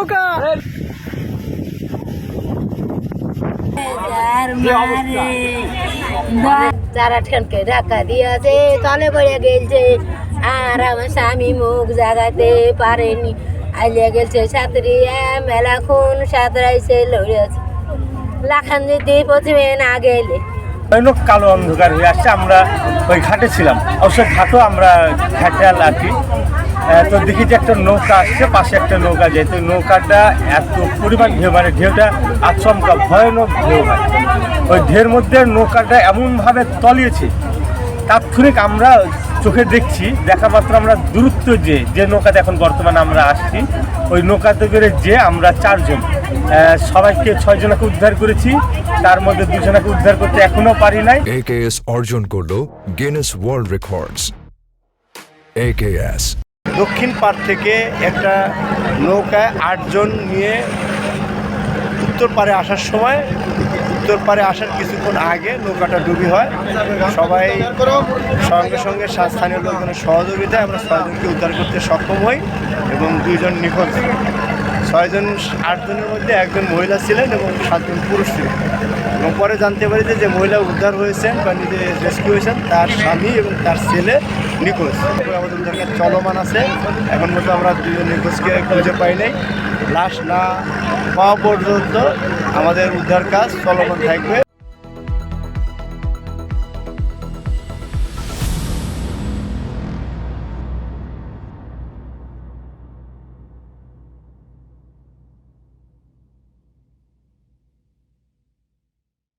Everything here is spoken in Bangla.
নৌকা। যারা ঠেনকে ধাক্কা দিয়েছে তলে পড়ে গেছে, আর আমার স্বামী মুখ জাগাতে পারেনি, আইলে গেছে সাঁতরিয়া মেলাক্ষণ সাঁতরাইছে লড়িয়েছে লাখান যদি প্রথমে না গেলে। কালো অন্ধকার হয়ে আসছে। আমরা ওই ঘাটে ছিলাম, অবশ্য ঘাটও আমরা ঘাটে আছি। তো দেখি যে একটা নৌকা আসছে, পাশে একটা নৌকা যায়। তো নৌকাটা এত পরিমাণ ঢেউ, মানে ঢেউটা আচমকা ভয়ানক ঢেউ হয়। ওই ঢেউর মধ্যে নৌকাটা এমনভাবে তলিয়েছে, তাৎক্ষণিক আমরা চোখে দেখছি, দেখা মাত্র আমরা দূরত্ব যে নৌকাতে এখন বর্তমানে আমরা আসছি, ওই নৌকাতে করে যে আমরা 4 জন, সবাইকে 6 জনকে উদ্ধার করেছি। তার মধ্যে 2 জনকে উদ্ধার করতে এখনো পারি নাই। AKS অর্জন করলো গিনেস ওয়ার্ল্ড রেকর্ডস। AKS দক্ষিণ পাড় থেকে একটা নৌকায় 8 জন নিয়ে উত্তর পাড়ে আসার সময়, উত্তর পাড়ে আসার কিছুক্ষণ আগে নৌকাটা ডুবি হয়। সবাই সঙ্গে সঙ্গে স্থানীয় লোকজনের সহযোগিতায় আমরা 6 জনকে উদ্ধার করতে সক্ষম হই এবং 2 জন নিখোঁজ। 8 জনের মধ্যে 1 জন মহিলা ছিলেন এবং 7 জন পুরুষ ছিলেন। এবং পরে জানতে পারি যে মহিলা উদ্ধার হয়েছেন বা নিজে রেস্কিউ হয়েছেন, তার স্বামী এবং তার ছেলে নিখোঁজ। আমাদের উদ্ধার কাজ চলমান আছে। এখন মতো আমরা 2 জন নিখোঁজকে খুঁজে পাই নাই। লাশ না পাওয়া পর্যন্ত আমাদের উদ্ধার কাজ চলমান থাকবে।